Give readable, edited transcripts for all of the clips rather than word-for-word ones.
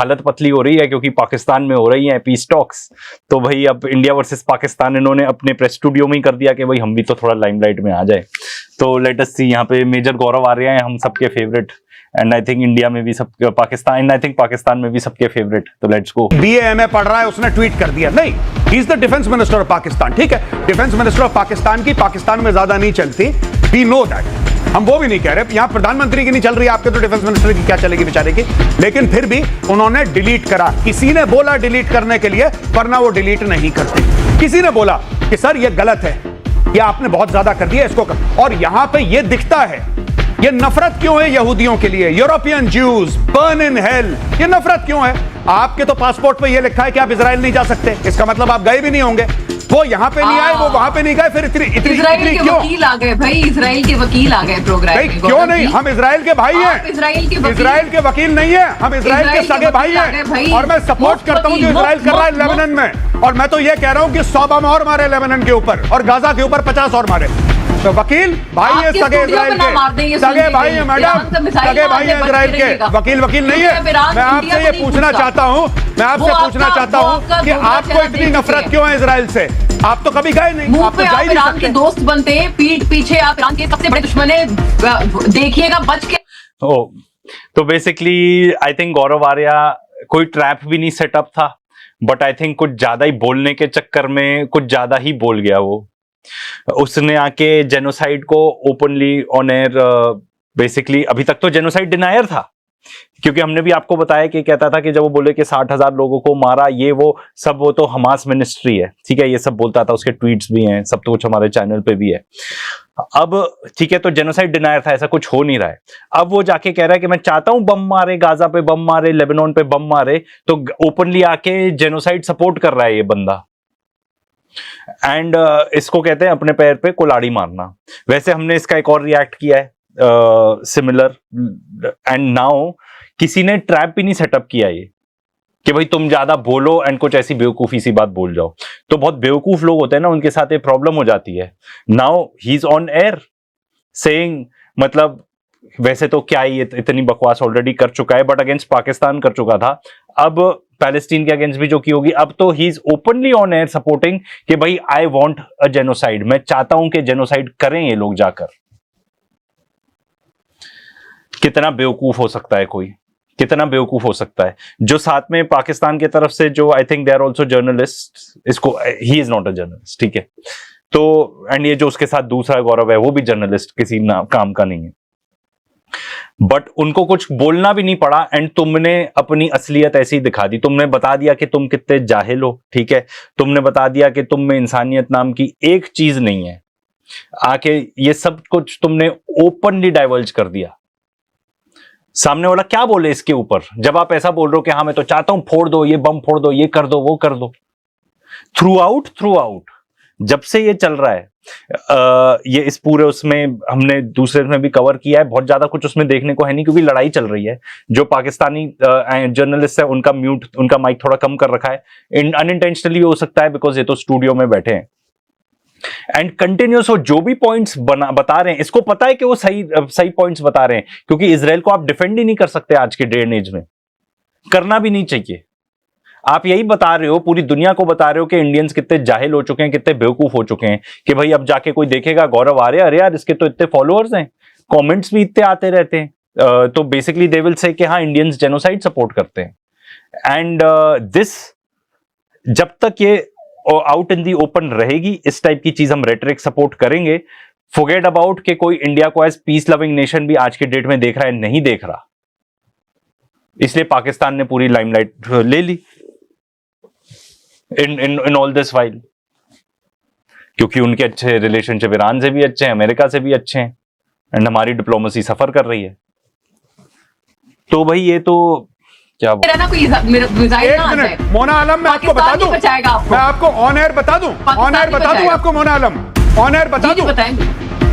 हालत पतली हो रही है क्योंकि पाकिस्तान में हो रही है पीस टॉक्स। तो भाई अब इंडिया वर्सेस पाकिस्तान इन्होंने अपने प्रेस स्टूडियो में ही कर दिया कि भाई हम भी तो थोड़ा लाइमलाइट में आ जाए। तो लेट अस सी, यहाँ पे मेजर गौरव आ रहे हैं, हम सबके favourite, and I think India में भी सब, पाकिस्तान, आई थिंक पाकिस्तान में भी सबके फेवरेट। तो लेट्स गो। BA पढ़ रहा है, उसने ट्वीट कर दिया, नहीं he is the defence minister of Pakistan. ठीक है, डिफेंस मिनिस्टर ऑफ पाकिस्तान की पाकिस्तान में ज्यादा नहीं चलती, वी नो दैट, हम वो भी नहीं कह रहे। यहां प्रधानमंत्री की नहीं चल रही, आपके तो डिफेंस मिनिस्टर की क्या चलेगी बेचारे की। लेकिन फिर भी उन्होंने डिलीट करा, किसी ने बोला डिलीट करने के लिए, वरना वो डिलीट नहीं करते। किसी ने बोला कि सर ये गलत है, ये आपने बहुत ज्यादा कर दिया, इसको कर। और यहां पे ये दिखता है, ये नफरत क्यों है यहूदियों के लिए, European Jews burn in hell, ये नफरत क्यों है? आपके तो पासपोर्ट पे ये लिखा है कि आप इजराइल नहीं जा सकते, इसका मतलब आप गए भी नहीं होंगे। वो यहाँ पे नहीं आए, वो वहां पे नहीं गए, फिर इतनी इजराइल के वकील आ गए भाई, इजराइल के वकील आ गए प्रोग्राम में। क्यों नहीं? हम इजराइल के भाई हैं, इजराइल के वकील नहीं है, हम इजराइल के सगे भाई हैं। और मैं सपोर्ट करता हूं जो इजराइल कर रहा है लेबनान में। और मैं तो ये कह रहा हूं कि 100 बम और मारे लेबनान के ऊपर, और गाजा के ऊपर 50 और मारे। तो वकील भाई है, सगे इजराइल के, सगे भाई है मैडम, सगे भाई है इजराइल के, वकील नहीं है। मैं आपसे ये पूछना चाहता हूं, मैं आपसे पूछना चाहता हूं कि आपको इतनी नफरत क्यों है इजराइल से? आप तो कभी गए नहीं, आप तो जा ही नहीं सकते। दोस्त बनते हैं, पीठ पीछे आप ईरान के सबसे बड़े दुश्मन है, देखिएगा बच के। तो बेसिकली आई थिंक गौरव आर्या कोई ट्रैप भी नहीं सेटअप था, बट आई थिंक कुछ ज्यादा ही बोलने के चक्कर में कुछ ज्यादा ही बोल गया वो। उसने आके जेनोसाइड को ओपनली ऑन एयर, बेसिकली अभी तक तो जेनोसाइड डिनायर था, क्योंकि हमने भी आपको बताया कि कहता था कि जब वो बोले कि 60,000 लोगों को मारा, ये वो सब, वो तो हमास मिनिस्ट्री है, ठीक है, ये सब बोलता था, उसके ट्वीट्स भी हैं, सब तो कुछ हमारे चैनल पे भी है। अब ठीक है, तो जेनोसाइड डिनायर था, ऐसा कुछ हो नहीं रहा है। अब वो जाके कह रहा है कि मैं चाहता हूं बम मारे, गाजा पे बम मारे, लेबनान पे बम मारे, तो ओपनली आके जेनोसाइड सपोर्ट कर रहा है ये बंदा। एंड इसको कहते हैं अपने पैर पे कुल्हाड़ी मारना। वैसे हमने इसका एक और रिएक्ट किया है सिमिलर, एंड नाउ किसी ने ट्रैप भी नहीं सेटअप किया ये कि भाई तुम ज्यादा बोलो एंड कुछ ऐसी बेवकूफी सी बात बोल जाओ। तो बहुत बेवकूफ लोग होते हैं ना, उनके साथ ये प्रॉब्लम हो जाती है। Now he is on air saying, मतलब वैसे तो क्या ही इतनी बकवास ऑलरेडी कर चुका है, बट अगेंस्ट पाकिस्तान कर चुका था, अब पैलेस्टीन के अगेंस्ट भी जो की होगी। अब तो he is openly on air supporting कि भाई आई वांट अ जेनोसाइड, मैं चाहता हूं कि जेनोसाइड करें ये लोग जाकर। कितना बेवकूफ हो सकता है कोई, कितना बेवकूफ हो सकता है। जो साथ में पाकिस्तान की तरफ से जो I think they are also journalist, इसको he is not a journalist, ठीक है। तो एंड ये जो उसके साथ दूसरा गौरव है वो भी जर्नलिस्ट किसी काम का नहीं है, बट उनको कुछ बोलना भी नहीं पड़ा। एंड तुमने अपनी असलियत ऐसी ही दिखा दी, तुमने बता दिया कि तुम कितने जाहिल हो, ठीक है, तुमने बता दिया कि तुम में इंसानियत नाम की एक चीज नहीं है। आके ये सब कुछ तुमने ओपनली डाइवर्ज कर दिया। सामने वाला क्या बोले इसके ऊपर, जब आप ऐसा बोल रहे हो कि हाँ मैं तो चाहता हूं फोड़ दो, ये बम फोड़ दो, ये कर दो, वो कर दो। थ्रू आउट जब से ये चल रहा है, ये इस पूरे उसमें हमने दूसरे में भी कवर किया है, बहुत ज्यादा कुछ उसमें देखने को है नहीं, क्योंकि लड़ाई चल रही है। जो पाकिस्तानी जर्नलिस्ट है उनका म्यूट, उनका माइक थोड़ा कम कर रखा है, अनइंटेंशनली हो सकता है, बिकॉज ये तो स्टूडियो में बैठे हैं। एंड कंटिन्यूस वो जो भी पॉइंट्स बता रहे हैं, इसको पता है कि वो सही पॉइंट्स बता रहे हैं, क्योंकि इजराइल को आप डिफेंड ही नहीं कर सकते आज के डे एंड एज में, करना भी नहीं चाहिए। आप यही बता रहे हो, पूरी दुनिया को बता रहे हो कि इंडियंस कितने जाहिल हो चुके हैं, कितने बेवकूफ हो चुके हैं, कि भाई अब जाके कोई देखेगा गौरव आर्या, अरे यार इसके तो इतने फॉलोअर्स हैं, कमेंट्स भी इतने आते रहते हैं, तो बेसिकली दे विल से कि हाँ इंडियंस जेनोसाइड सपोर्ट करते हैं। एंड दिस जब तक ये आउट इन दी ओपन रहेगी, इस टाइप की चीज हम रेटरिक सपोर्ट करेंगे। फॉरगेट अबाउट कि कोई इंडिया को एज पीस लविंग नेशन भी आज के डेट में देख रहा है, नहीं देख रहा। इसलिए पाकिस्तान ने पूरी लाइमलाइट ले ली इन ऑल दिस वाइल, क्योंकि उनके अच्छे रिलेशनशिप ईरान से भी अच्छे हैं, अमेरिका से भी अच्छे हैं, एंड हमारी डिप्लोमेसी सफर कर रही है। तो भाई ये तो क्या ना कोई एक मिनट मोना आलम, मैं आपको बता दूं, मैं आपको ऑन एयर बता दूं, ऑन एयर बता दूं आपको, मोना आलम ऑन एयर बता दूं।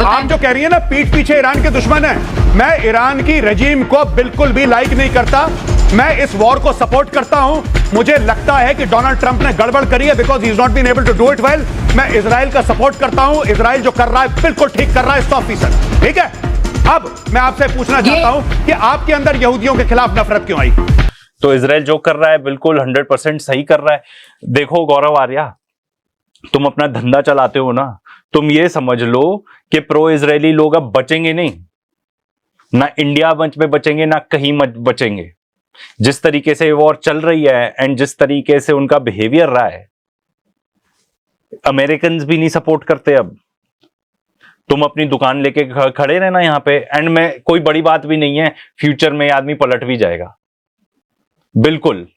आप जो कह रही है ना पीठ पीछे ईरान के दुश्मन है, मैं ईरान की रजीम को बिल्कुल भी लाइक नहीं करता, मैं इस वॉर को सपोर्ट करता हूं। मुझे लगता है कि डोनाल्ड ट्रंप ने गड़बड़ करी है, because he is not been able to do it well. मैं इजराइल का सपोर्ट करता हूं, इजराइल जो कर रहा है बिल्कुल ठीक कर रहा है 100%, ठीक है। अब मैं आपसे पूछना चाहता हूं कि आपके अंदर यहूदियों के खिलाफ नफरत क्यों आई? तो इजराइल जो कर रहा है बिल्कुल 100% सही कर रहा है। देखो गौरव आर्या, तुम अपना धंधा चलाते हो ना, तुम ये समझ लो कि प्रो इजरायली लोग अब बचेंगे नहीं, ना इंडिया मंच में बचेंगे ना कहीं मत बचेंगे। जिस तरीके से वॉर चल रही है एंड जिस तरीके से उनका बिहेवियर रहा है, अमेरिकन भी नहीं सपोर्ट करते। अब तुम अपनी दुकान लेके खड़े रहना यहां पे, एंड में कोई बड़ी बात भी नहीं है, फ्यूचर में आदमी पलट भी जाएगा। बिल्कुल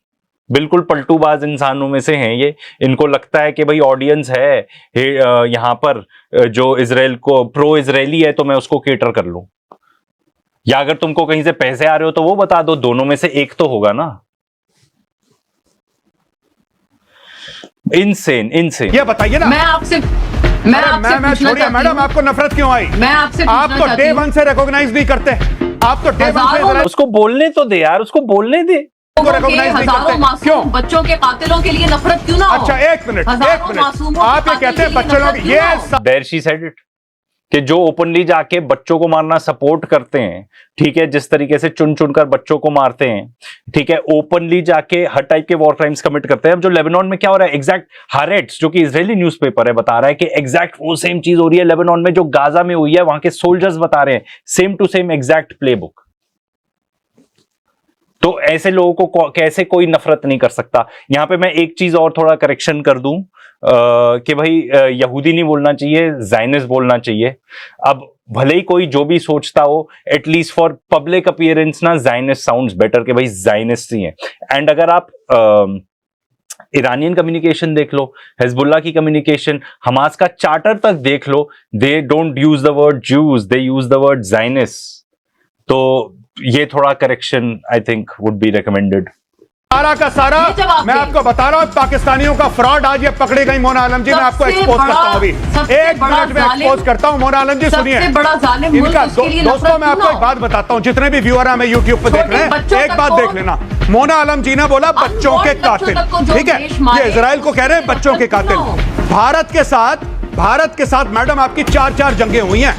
बिल्कुल पलटूबाज इंसानों में से हैं ये। इनको लगता है कि भाई ऑडियंस है यहां पर जो इजराइल को प्रो इजरायली है तो मैं उसको केटर कर लूं, या अगर तुमको कहीं से पैसे आ रहे हो तो वो बता दो, दोनों में से एक तो होगा ना। Insane insane. ये बताइए ना, मैं आपसे मैं छोड़िए मैडम, आपको नफरत क्यों आई? मैं आपसे आप तो डे वन से रिकॉग्नाइज नहीं करते, आप तो डे वन से उसको बोलने तो दे यार, उसको बोलने दे। हजारों मासूम बच्चों के कातिलों के लिए नफरत क्यों ना हो? अच्छा एक मिनट, आप ये कहते हैं बच्चों लोग ये देयर शी सेड इट कि जो ओपनली जाके बच्चों को मारना सपोर्ट करते हैं, ठीक है, जिस तरीके से चुन चुनकर बच्चों को मारते हैं, ठीक है, ओपनली जाके हर टाइप के वॉर क्राइम्स कमिट करते हैं। अब जो लेबनान में क्या हो रहा है, एग्जैक्ट हारेट्स जो कि इजरायली न्यूज़पेपर है बता रहा है कि एग्जैक्ट वो सेम चीज हो रही है लेबनान में जो गाजा में हुई है। वहां के सोल्जर्स बता रहे हैं same to same exact playbook. तो ऐसे लोगों को कैसे कोई नफरत नहीं कर सकता। यहां पे मैं एक चीज और थोड़ा करेक्शन कर दूं कि भाई यहूदी नहीं बोलना चाहिए, ज़ायनिस्ट बोलना चाहिए। अब भले ही कोई जो भी सोचता हो, एटलीस्ट फॉर पब्लिक अपीयरेंस ना ज़ायनिस्ट साउंड्स बेटर कि भाई ज़ायनिस्ट ही है। एंड अगर आप ईरानियन कम्युनिकेशन देख लो, हिजबुल्ला की कम्युनिकेशन, हमास का चार्टर तक देख लो, they don't use the word Jews, they use the word Zionist. तो ये थोड़ा correction I think would be recommended. सारा का सारा मैं आपको बता रहा हूं, पाकिस्तानियों का फ्रॉड आज ये पकड़ी गई। मोना आलम जी, मैं आपको एक्सपोज करता हूं अभी, एक मिनट में एक्सपोज करता हूं। मोना आलम जी सुनिए, इनका दोस्तों मैं आपको एक बात बताता हूं, जितने भी व्यूअर हमें यूट्यूब पे देख रहे हैं, एक बात देख लेना। मोना आलम जी ने बोला बच्चों के कातिल, ठीक है, ये इजराइल को कह रहे हैं बच्चों के कातिल। भारत के साथ मैडम आपकी 4 जंगें हुई हैं।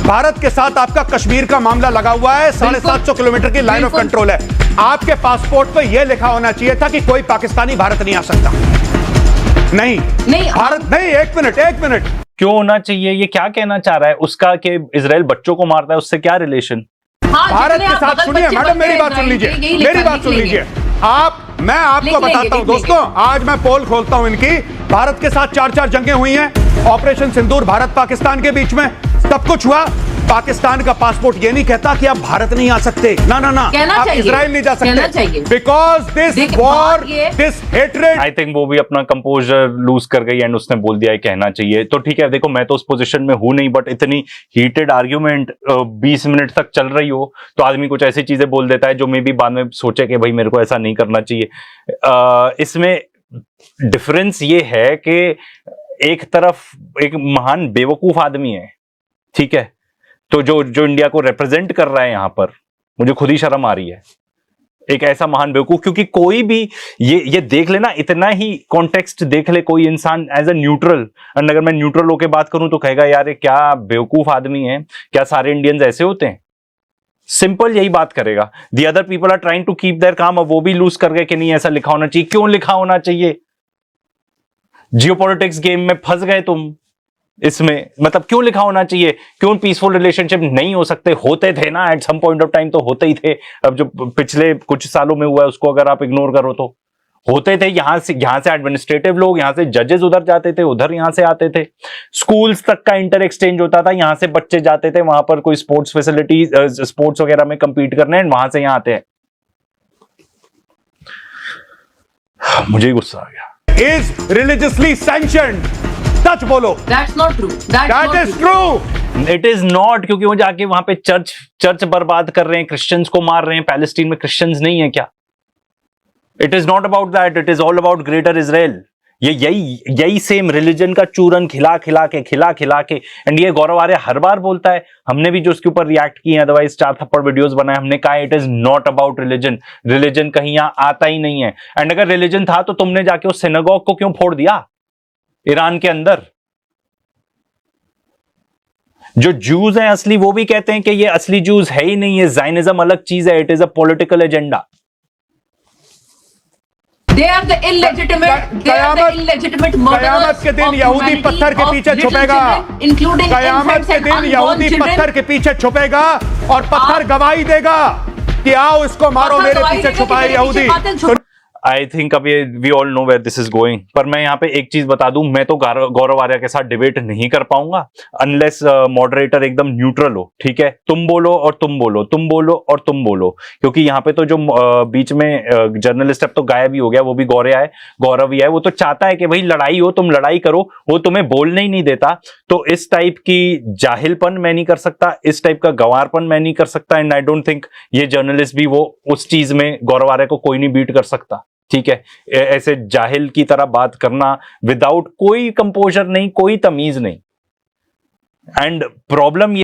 भारत के साथ आपका कश्मीर का मामला लगा हुआ है, 750 किलोमीटर की लाइन ऑफ कंट्रोल है। आपके पासपोर्ट पे यह लिखा होना चाहिए था कि कोई पाकिस्तानी भारत नहीं आ सकता। नहीं भारत नहीं। एक मिनट, क्यों होना चाहिए? ये क्या कहना चाह रहा है उसका कि इजराइल बच्चों को मारता है, उससे क्या रिलेशन? भारत के साथ सुनिए मैडम, मेरी बात सुन लीजिए, मैं आपको बताता हूं दोस्तों, आज मैं पोल खोलता हूं इनकी। भारत के साथ 4 जंगें हुई हैं, ऑपरेशन सिंदूर भारत पाकिस्तान के बीच में सब कुछ हुआ। पाकिस्तान का पासपोर्ट ये नहीं कहता कि आप भारत नहीं आ सकते, ना आप इजराइल नहीं जा सकते, because this war, this hatred. I think वो भी अपना कंपोजर लूज कर गई एंड उसने बोल दिया है कहना चाहिए। तो ठीक है, देखो मैं तो उस पोजीशन में हूं नहीं, बट इतनी हीटेड आर्ग्यूमेंट 20 मिनट तक चल रही हो तो आदमी कुछ ऐसी चीजें बोल देता है जो मे भी बाद में सोचे कि भाई मेरे को ऐसा नहीं करना चाहिए। इसमें डिफरेंस ये है कि एक तरफ एक महान बेवकूफ आदमी है, ठीक है, तो जो इंडिया को रिप्रेजेंट कर रहा है यहां पर, मुझे खुद ही शर्म आ रही है, एक ऐसा महान बेवकूफ। क्योंकि कोई भी ये देख लेना, इतना ही कॉन्टेक्स्ट देख ले कोई इंसान एज अ न्यूट्रल, एंड अगर मैं न्यूट्रल होके बात करूं तो कहेगा यार ये क्या बेवकूफ आदमी है, क्या सारे इंडियंस ऐसे होते हैं? सिंपल यही बात करेगा। The other people are trying to keep their काम, अब वो भी लूज कर गए कि नहीं ऐसा लिखा होना चाहिए। क्यों लिखा होना चाहिए? जियोपॉलिटिक्स गेम में फंस गए तुम इसमें, मतलब क्यों लिखा होना चाहिए? क्यों पीसफुल रिलेशनशिप नहीं हो सकते? होते थे ना, at some point of time तो होते ही थे। अब जो पिछले कुछ सालों में हुआ है उसको अगर आप इग्नोर करो तो होते थे। यहां से एडमिनिस्ट्रेटिव लोग, यहां से जजेस उधर जाते थे, उधर यहां से आते थे, स्कूल्स तक का इंटर एक्सचेंज होता था, यहां से बच्चे जाते थे वहां पर कोई स्पोर्ट्स फैसिलिटी, स्पोर्ट्स वगैरह में कंपीट करने, वहां से यहां आते हैं। मुझे गुस्सा आ गया। Is religiously sanctioned, सच बोलो। That's not true. That is true. It is not, क्योंकि वो जाके वहां पे चर्च बर्बाद कर रहे हैं, क्रिश्चियंस को मार रहे हैं। पैलेस्टीन में क्रिश्चियंस नहीं है क्या? It is not about that. It is all about greater Israel. ये यही सेम रिलीजन का चूरन खिला खिला के एंड ये गौरव आर्य हर बार बोलता है। हमने भी जो उसके ऊपर रिएक्ट किए, अदरवाइज 4 थप्पड़ वीडियोस बनाए, हमने कहा it is not about religion कहीं यहां आता ही नहीं है। एंड अगर रिलीजन था तो तुमने जाके उस सिनेगॉग को क्यों फोड़ दिया ईरान के अंदर? जो जूस हैं असली, वो भी कहते हैं कि ये असली जूस है ही नहीं है, ज़ायनिज्म अलग चीज है, it is a political agenda. They are the illegitimate. They are the illegitimate murderers. कयामत के दिन of यहूदी humanity, पत्थर के of पीछे little छुपेगा। children, including कयामत infants के and दिन unborn यहूदी children. पत्थर के पीछे छुपेगा और पत्थर गवाही देगा कि आओ इसको मारो, पत्थर मेरे गवाही पीछे देगा कि छुपाए मेरे पीछे यहूदी। कातिल छुपा- आई थिंक अब ये we all know where this is going, पर मैं यहाँ पे एक चीज बता दूं, मैं तो गौरव आर्या के साथ डिबेट नहीं कर पाऊंगा अनलेस मॉडरेटर एकदम न्यूट्रल हो। ठीक है, तुम बोलो और तुम बोलो, तुम बोलो और तुम बोलो, क्योंकि यहाँ पे तो जो बीच में जर्नलिस्ट अब तो गायब ही हो गया, वो भी गौरव ही है। वो तो चाहता है कि भाई लड़ाई हो, तुम लड़ाई करो, वो तुम्हें बोलने ही नहीं देता। तो इस टाइप की जाहिलपन मैं नहीं कर सकता, इस टाइप का गंवारपन मैं नहीं कर सकता, एंड आई डोंट थिंक ये जर्नलिस्ट भी वो उस चीज में गौरव आर्या को कोई नहीं बीट कर सकता। ठीक है, ऐसे जाहिल की तरह बात करना विदाउट कोई कंपोजर नहीं, कोई तमीज नहीं। एंड प्रॉब्लम ये